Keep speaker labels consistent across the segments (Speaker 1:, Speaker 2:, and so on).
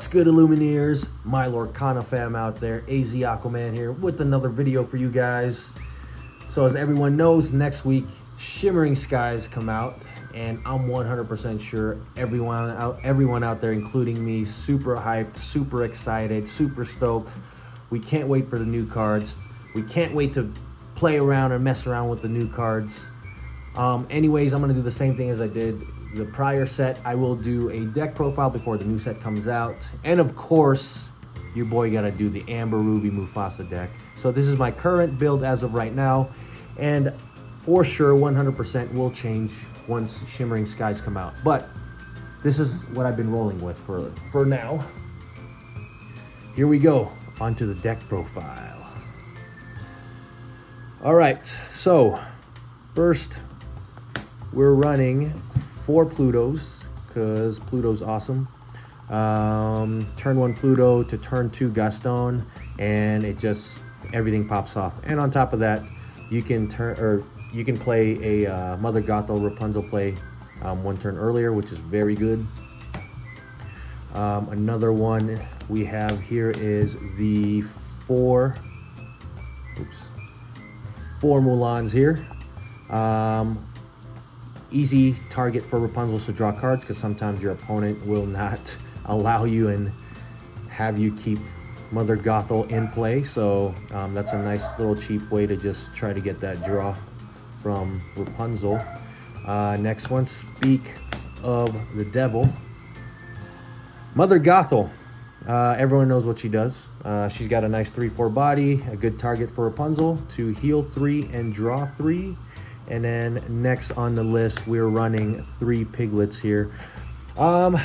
Speaker 1: What's good, Illumineers? My Lorcana fam out there, AZ Aquaman here with another video for you guys. So as everyone knows, next week Shimmering Skies come out, and I'm 100% sure everyone out there, including me, super hyped, super excited, super stoked. We can't wait for the new cards. We can't wait to play around and mess around with the new cards. Anyways, I'm gonna do the same thing as I did the prior set. I will do a deck profile before the new set comes out, and of course your boy gotta do the Amber Ruby Mufasa deck. So this is my current build as of right now, and for sure 100% will change once Shimmering Skies come out, but this is what I've been rolling with for now. Here we go, onto the deck profile. All right, so first we're running 4 Plutos, because Pluto's awesome. Turn 1 Pluto to turn 2 Gaston, and everything pops off. And on top of that, you can play a Mother Gothel Rapunzel play 1 turn earlier, which is very good. Another one we have here is the 4 Mulans here. Easy target for Rapunzel to draw cards, because sometimes your opponent will not allow you and have you keep Mother Gothel in play. So that's a nice little cheap way to just try to get that draw from Rapunzel. Next one, speak of the devil, Mother Gothel. Everyone knows what she does. She's got a nice 3/4 body, a good target for Rapunzel to heal 3 and draw 3. And then next on the list, we're running 3 piglets here. 3's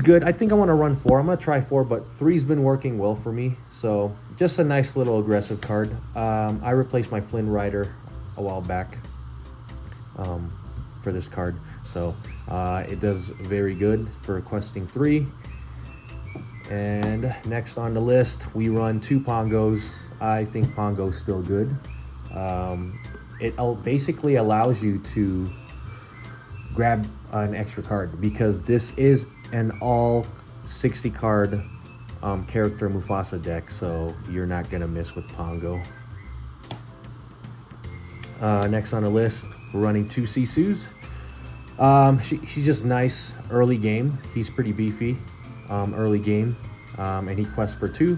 Speaker 1: good. I think I want to run 4. I'm going to try 4, but 3's been working well for me. So just a nice little aggressive card. I replaced my Flynn Rider a while back for this card. So it does very good for questing 3. And next on the list, we run 2 Pongos. I think Pongo's still good. It basically allows you to grab an extra card, because this is an all 60 card character Mufasa deck, so you're not gonna miss with Pongo. Next on the list, we're running 2 Sisus. He's just nice early game. He's pretty beefy early game, and he quests for 2,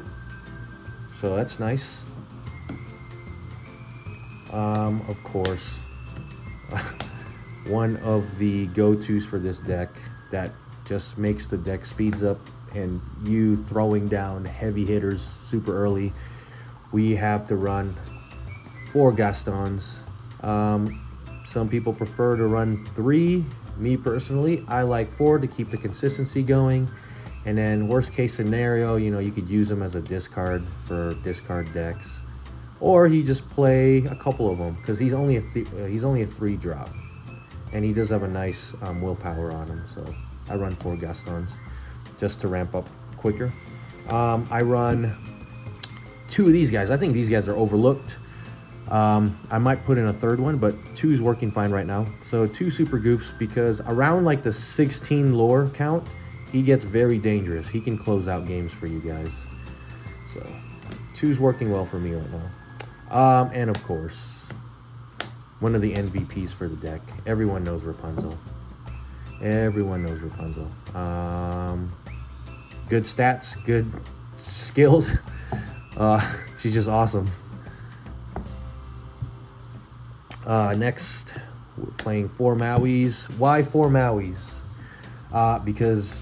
Speaker 1: so that's nice. Of course, one of the go-tos for this deck that just makes the deck speeds up and you throwing down heavy hitters super early, we have to run 4 Gastons. Some people prefer to run 3. Me personally, I like 4 to keep the consistency going. And then worst case scenario, you could use them as a discard for discard decks. Or he just play a couple of them, because he's only a 3 drop, and he does have a nice willpower on him. So I run 4 Gastons just to ramp up quicker. I run 2 of these guys. I think these guys are overlooked. I might put in a 3rd one, but 2 is working fine right now. So 2 Super Goofs, because around like the 16 lore count, he gets very dangerous. He can close out games for you guys. So 2's working well for me right now. And of course, one of the MVPs for the deck. Everyone knows Rapunzel. Everyone knows Rapunzel. Good stats, good skills. She's just awesome. Next, we're playing 4 Mauis. Why 4 Mauis? Because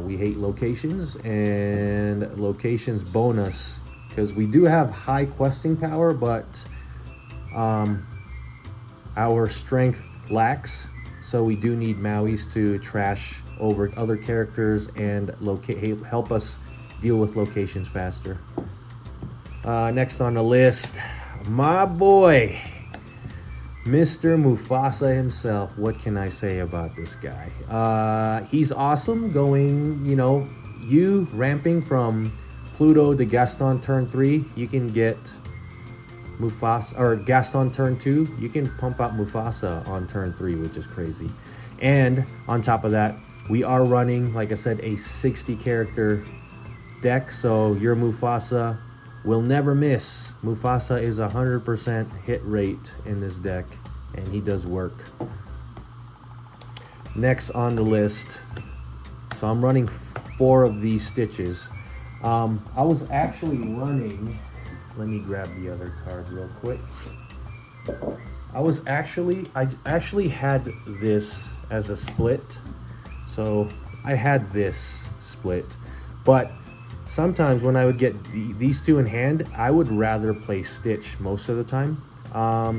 Speaker 1: we hate locations, and locations bonus. Because we do have high questing power, but our strength lacks, so we do need Mauis to trash over other characters and help us deal with locations faster. Next on the list, my boy, Mr. Mufasa himself. What can I say about this guy? He's awesome going, you ramping from Pluto to Gaston turn 3, you can get Mufasa, or Gaston turn 2, you can pump out Mufasa on turn 3, which is crazy. And on top of that, We are running, like I said, a 60 character deck, so your Mufasa will never miss. Mufasa is 100% hit rate in this deck, and he does work. Next on the list, so I'm running 4 of these Stitches. I was actually running, let me grab the other card real quick. I actually had this as a split. So I had this split, but sometimes when I would get these 2 in hand, I would rather play Stitch most of the time.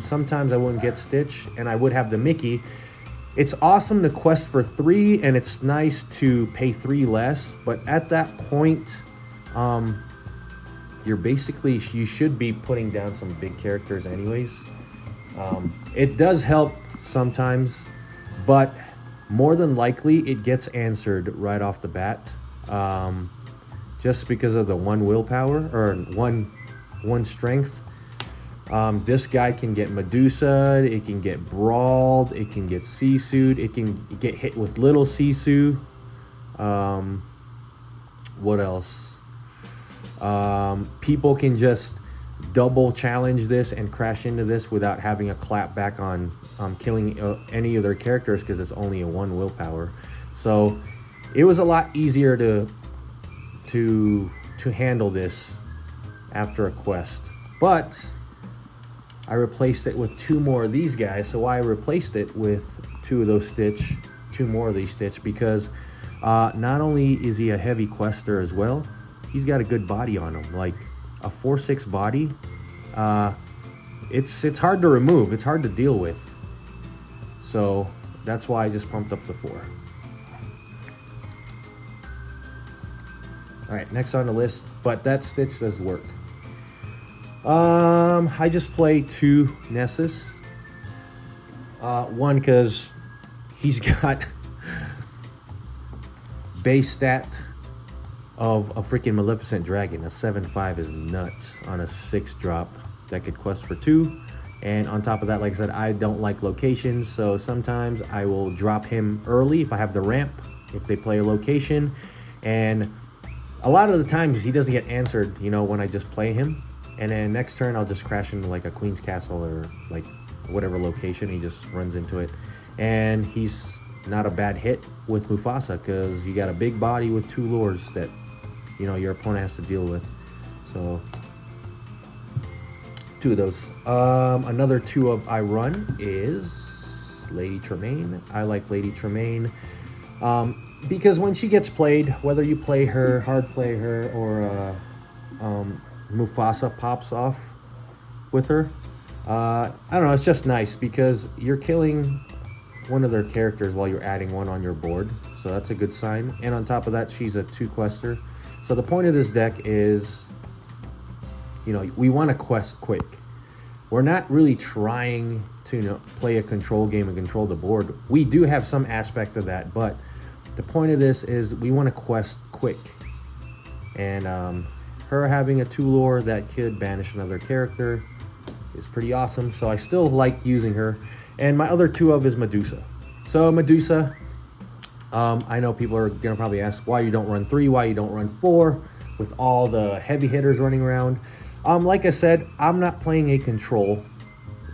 Speaker 1: Sometimes I wouldn't get Stitch and I would have the Mickey. It's awesome to quest for 3 and it's nice to pay 3 less, but at that point, you should be putting down some big characters anyways. It does help sometimes, but more than likely it gets answered right off the bat, just because of the 1 willpower or one strength. This guy can get Medusa, it can get brawled, it can get Sisu'd, it can get hit with little Sisu. What else? People can just double challenge this and crash into this without having a clap back on killing any of their characters, because it's only a 1 willpower. So it was a lot easier to handle this after a quest. But I replaced it with 2 more of these guys. So I replaced it with 2 of those Stitch, 2 more of these Stitch, because not only is he a heavy quester as well, he's got a good body on him, like a 4/6 body. It's hard to remove, it's hard to deal with. So that's why I just pumped up the 4. All right, next on the list, but that Stitch does work. I just play 2 Nessus. One, because he's got base stat of a freaking Maleficent Dragon. A 7/5 is nuts on a 6 drop that could quest for 2. And on top of that, like I said, I don't like locations, so sometimes I will drop him early if I have the ramp, if they play a location. And a lot of the times he doesn't get answered, when I just play him. And then next turn I'll just crash into like a Queen's Castle or like whatever location. He just runs into it. And he's not a bad hit with Mufasa, because you got a big body with 2 lures that your opponent has to deal with. So 2 of those. Another 2 of I run is Lady Tremaine. I like Lady Tremaine because when she gets played, whether you play her, hard play her, or Mufasa pops off with her, I don't know, it's just nice because you're killing one of their characters while you're adding 1 on your board, so that's a good sign. And on top of that, she's a 2 quester. So the point of this deck is, we want to quest quick. We're not really trying to play a control game and control the board. We do have some aspect of that, but the point of this is we want to quest quick. And her having a 2 lure that could banish another character is pretty awesome. So I still like using her. And my other 2 of is Medusa. So Medusa, I know people are gonna probably ask why you don't run 3, why you don't run 4 with all the heavy hitters running around. Like I said, I'm not playing a control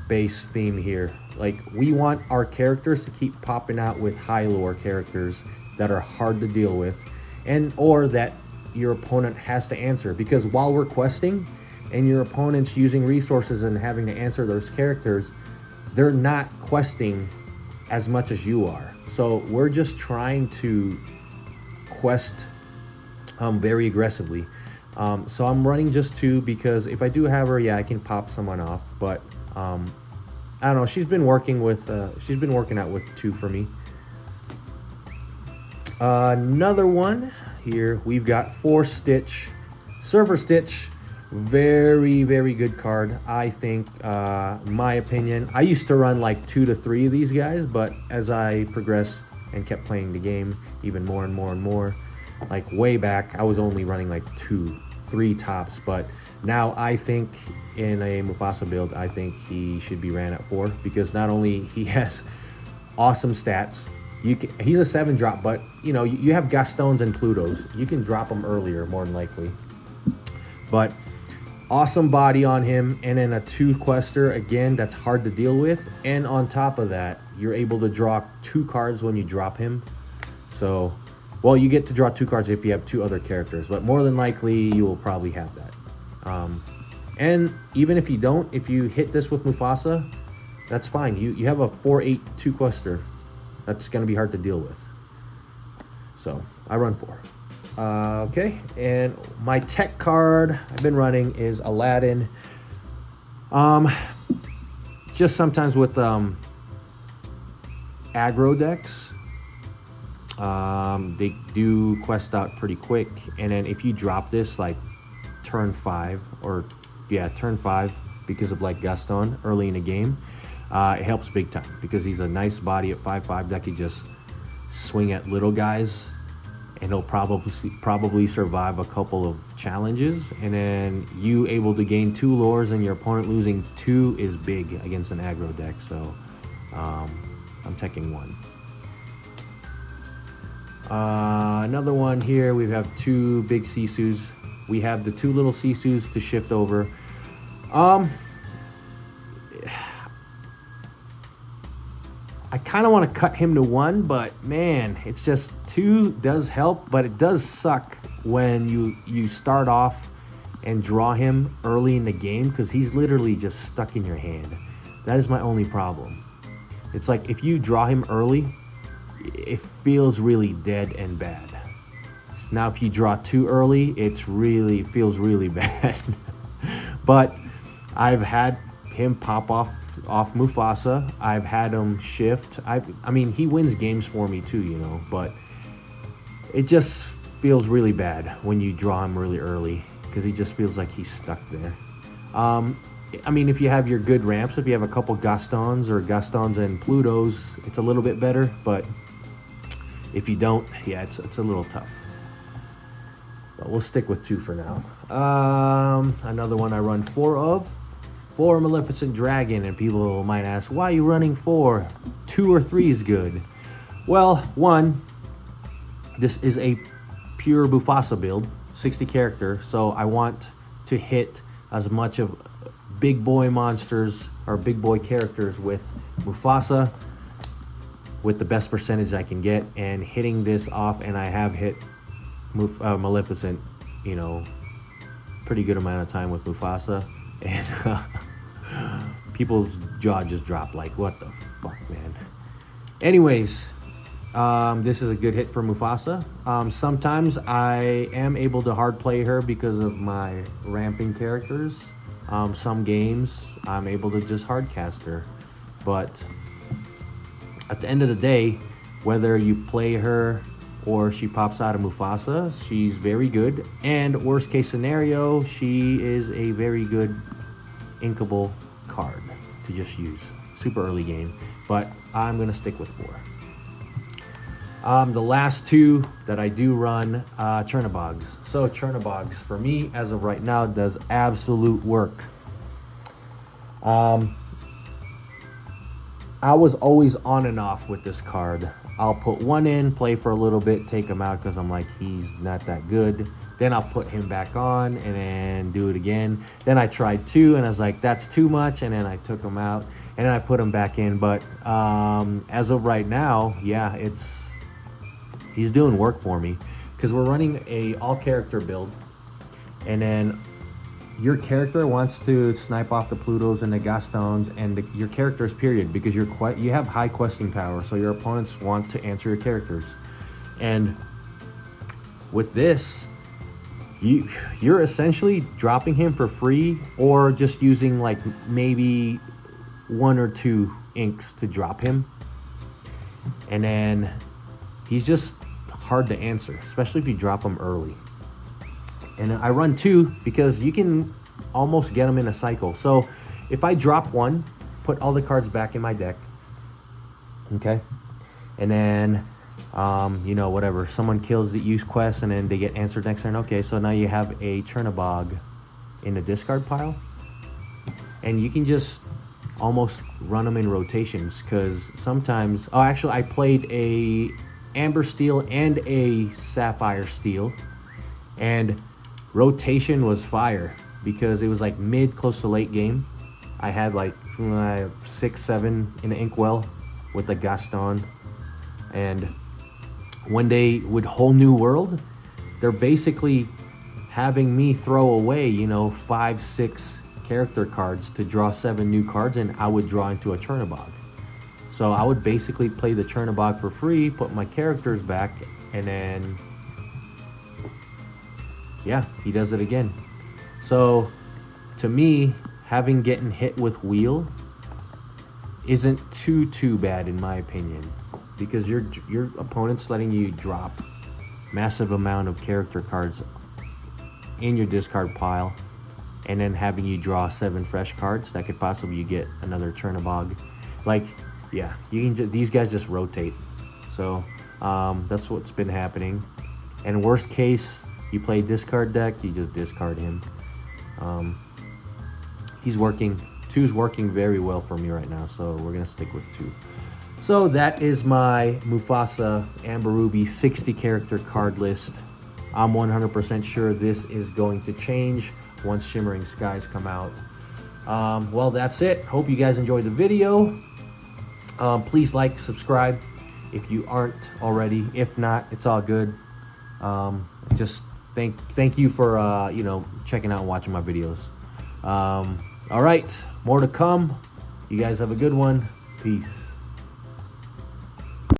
Speaker 1: base theme here. Like, we want our characters to keep popping out with high lore characters that are hard to deal with, or that your opponent has to answer, because while we're questing and your opponent's using resources and having to answer those characters, they're not questing as much as you are. So we're just trying to quest very aggressively. So I'm running just 2 because if I do have her, I can pop someone off. But I don't know. She's been working out with 2 for me. Another one here. We've got 4 Stitch, Surfer Stitch. Very, very good card, I think. My opinion, I used to run like 2 to 3 of these guys, but as I progressed and kept playing the game even more and more and more, like way back, I was only running like 2, 3 tops. But now I think in a Mufasa build, I think he should be ran at 4, because not only he has awesome stats, He's a 7-drop, but you know you have Gastons and Plutos. You can drop them earlier, more than likely. But awesome body on him, and then a 2 quester again. That's hard to deal with, and on top of that, you're able to draw 2 cards when you drop him. So, well, you get to draw 2 cards if you have 2 other characters, but more than likely you will probably have that. And even if you don't, if you hit this with Mufasa, that's fine. You have a 4/8 2 quester. That's going to be hard to deal with. So I run 4. Okay, and my tech card I've been running is Aladdin. Just sometimes with aggro decks, they do quest out pretty quick, and then if you drop this like turn 5 or turn 5 because of like Gaston early in the game, it helps big time because he's a nice body at 5/5 that could just swing at little guys, and he'll probably survive a couple of challenges, and then you able to gain 2 lures and your opponent losing 2 is big against an aggro deck. So I'm taking 1. Another one here, we have 2 big Sisus. We have the 2 little Sisus to shift over. I kind of want to cut him to 1, but man, it's just 2 does help, but it does suck when you start off and draw him early in the game, because he's literally just stuck in your hand. That is my only problem. It's like if you draw him early, it feels really dead and bad. Now if you draw too early, it feels really bad. But I've had him pop off Mufasa. I've had him shift. I mean, he wins games for me too, you know, but it just feels really bad when you draw him really early, because he just feels like he's stuck there. I mean, if you have your good ramps, if you have a couple Gastons and Plutos, it's a little bit better, but if you don't, yeah, it's a little tough. But we'll stick with 2 for now. Another one I run 4 of. 4 Maleficent Dragon, and people might ask, why are you running 4? 2 or 3 is good. Well, 1, this is a pure Mufasa build, 60 character, so I want to hit as much of big boy monsters or big boy characters with Mufasa with the best percentage I can get, and hitting this off, and I have hit Maleficent, you know, pretty good amount of time with Mufasa, and people's jaw just dropped like, what the fuck, man. Anyways, this is a good hit for Mufasa. Sometimes I am able to hard play her because of my ramping characters. Some games I'm able to just hard cast her, but at the end of the day, whether you play her or she pops out of Mufasa, she's very good. And worst case scenario, she is a very good inkable card to just use super early game, but I'm gonna stick with 4. The last 2 that I do run, Chernobyls. So Chernobyls for me as of right now does absolute work. I was always on and off with this card. I'll put 1 in, play for a little bit, take him out because I'm like, he's not that good. Then I'll put him back on and then do it again. Then I tried 2 and I was like, that's too much, and then I took him out and then I put him back in. But as of right now, yeah, he's doing work for me, because we're running a all character build, and then your character wants to snipe off the Plutos and the Gastons and your characters, period, because you have high questing power, so your opponents want to answer your characters. And with this, you're essentially dropping him for free, or just using like maybe 1 or 2 inks to drop him, and then he's just hard to answer, especially if you drop him early. And I run 2 because you can almost get them in a cycle. So if I drop 1, put all the cards back in my deck, okay, and then you know, whatever, someone kills the use quest and then they get answered next turn. Okay, so now you have a Chernobog in the discard pile, and you can just almost run them in rotations, because sometimes, oh, actually I played a amber steel and a sapphire steel, and rotation was fire because it was like mid close to late game. I had like 6-7 in the inkwell with the Gaston, and when they would whole new world, they're basically having me throw away, you know, 5-6 character cards to draw 7 new cards, and I would draw into a Chernobog. So I would basically play the Chernobog for free, put my characters back, and then yeah, he does it again. So to me, having getting hit with wheel isn't too bad in my opinion, because your opponent's letting you drop massive amount of character cards in your discard pile, and then having you draw 7 fresh cards that could possibly get another Chernobog. Like, yeah, you can these guys just rotate. So that's what's been happening. And worst case, you play discard deck, you just discard him. He's working. 2's working very well for me right now, so we're gonna stick with 2. So that is my Mufasa Amber Ruby 60 character card list. I'm 100% sure this is going to change once Shimmering Skies come out. Well, that's it. Hope you guys enjoyed the video. Please like, subscribe if you aren't already. If not, it's all good. Just thank you for you know, checking out and watching my videos. All right, more to come. You guys have a good one. Peace.